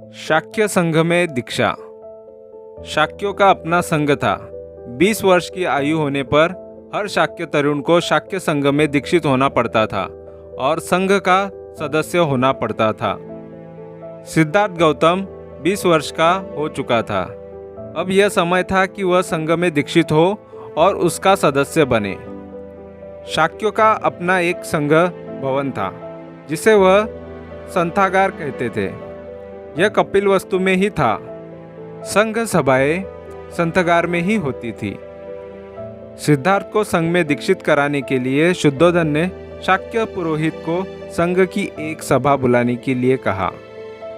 शाक्य संघ में दीक्षा। शाक्यों का अपना संघ था। 20 वर्ष की आयु होने पर हर शाक्य तरुण को शाक्य संघ में दीक्षित होना पड़ता था और संघ का सदस्य होना पड़ता था। सिद्धार्थ गौतम 20 वर्ष का हो चुका था। अब यह समय था कि वह संघ में दीक्षित हो और उसका सदस्य बने। शाक्यों का अपना एक संघ भवन था जिसे वह संथागार कहते थे। यह कपिलवस्तु में ही था। संघ सभाएं संथागार में ही होती थी। सिद्धार्थ को संघ में दीक्षित कराने के लिए शुद्धोधन ने शाक्य पुरोहित को संघ की एक सभा बुलाने के लिए कहा।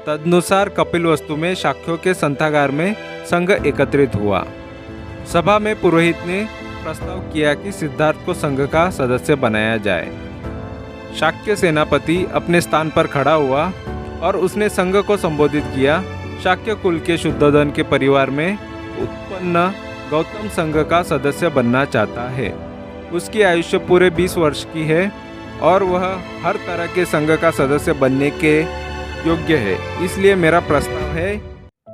तदनुसार कपिलवस्तु में शाक्यों के संथागार में संघ एकत्रित हुआ। सभा में पुरोहित ने प्रस्ताव किया कि सिद्धार्थ को संघ का सदस्य बनाया जाए। शाक्य सेनापति अपने स्थान पर खड़ा हुआ और उसने संघ को संबोधित किया। शाक्य कुल के शुद्धोधन के परिवार में उत्पन्न गौतम संघ का सदस्य बनना चाहता है। उसकी आयुष्य पूरे 20 वर्ष की है और वह हर तरह के संघ का सदस्य बनने के योग्य है। इसलिए मेरा प्रस्ताव है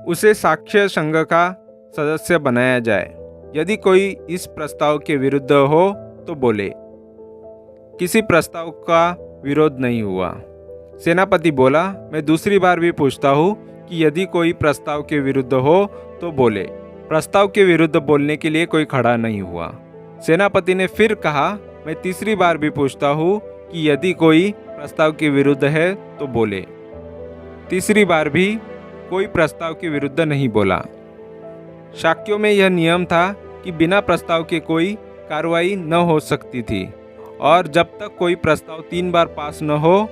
उसे शाक्य संघ का सदस्य बनाया जाए। यदि कोई इस प्रस्ताव के विरुद्ध हो तो बोले। किसी प्रस्ताव का विरोध नहीं हुआ। सेनापति बोला, मैं दूसरी बार भी पूछता हूँ कि यदि कोई प्रस्ताव के विरुद्ध हो तो बोले। प्रस्ताव के विरुद्ध बोलने के लिए कोई खड़ा नहीं हुआ। सेनापति ने फिर कहा, मैं तीसरी बार भी पूछता हूँ कि यदि कोई प्रस्ताव के विरुद्ध है तो बोले। तीसरी बार भी कोई प्रस्ताव के विरुद्ध नहीं बोला। शाक्यों में यह नियम था कि बिना प्रस्ताव के कोई कार्रवाई न हो सकती थी और जब तक कोई प्रस्ताव 3 बार पास न हो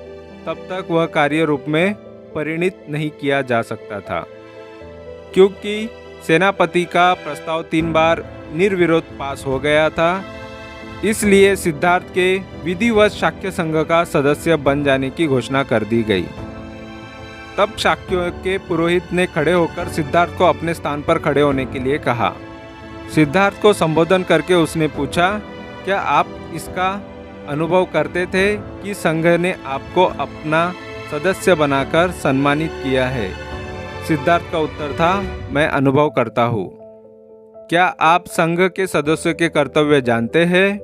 तब तक वह कार्य रूप में परिणित नहीं किया जा सकता था। क्योंकि सेनापति का प्रस्ताव 3 बार निर्विरोध पास हो गया था, इसलिए सिद्धार्थ के विधिवत शाक्य संघ का सदस्य बन जाने की घोषणा कर दी गई। तब शाक्यों के पुरोहित ने खड़े होकर सिद्धार्थ को अपने स्थान पर खड़े होने के लिए कहा। सिद्धार्थ को संबोधन करके उसने पूछा, क्या आप इसका अनुभव करते थे कि संघ ने आपको अपना सदस्य बनाकर सम्मानित किया है? सिद्धार्थ का उत्तर था, मैं अनुभव करता हूँ। क्या आप संघ के सदस्यों के कर्तव्य जानते हैं?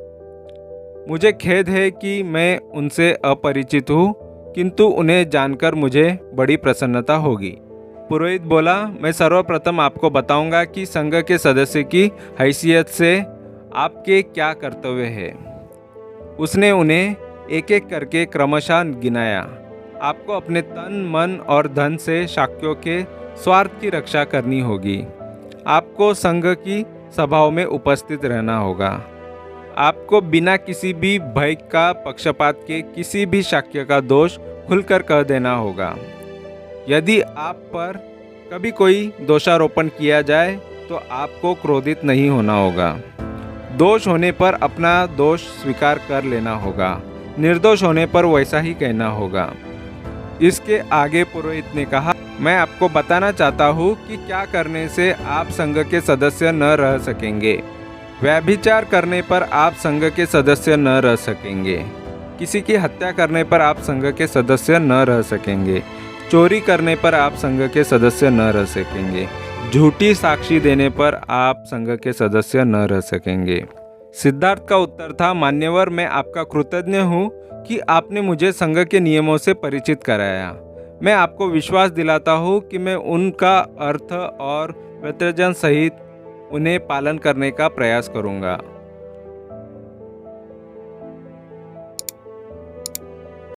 मुझे खेद है कि मैं उनसे अपरिचित हूँ, किंतु उन्हें जानकर मुझे बड़ी प्रसन्नता होगी। पुरोहित बोला, मैं सर्वप्रथम आपको बताऊंगा कि संघ के सदस्य की हैसियत से आपके क्या कर्तव्य है। उसने उन्हें एक एक करके क्रमशः गिनाया। आपको अपने तन, मन और धन से शाक्यों के स्वार्थ की रक्षा करनी होगी। आपको संघ की सभाओं में उपस्थित रहना होगा। आपको बिना किसी भी भय का पक्षपात के किसी भी शाक्य का दोष खुलकर कह देना होगा। यदि आप पर कभी कोई दोषारोपण किया जाए तो आपको क्रोधित नहीं होना होगा। दोष होने पर अपना दोष स्वीकार कर लेना होगा। निर्दोष होने पर वैसा ही कहना होगा। इसके आगे पुरोहित ने कहा, मैं आपको बताना चाहता हूँ कि क्या करने से आप संघ के सदस्य न रह सकेंगे। व्यभिचार करने पर आप संघ के सदस्य न रह सकेंगे। किसी की हत्या करने पर आप संघ के सदस्य न रह सकेंगे। चोरी करने पर आप संघ के सदस्य न रह सकेंगे। झूठी साक्षी देने पर आप संघ के सदस्य न रह सकेंगे। सिद्धार्थ का उत्तर था, मान्यवर, मैं आपका कृतज्ञ हूँ कि आपने मुझे संघ के नियमों से परिचित कराया। मैं आपको विश्वास दिलाता हूँ कि मैं उनका अर्थ और व्यतिरंजन सहित उन्हें पालन करने का प्रयास करूँगा।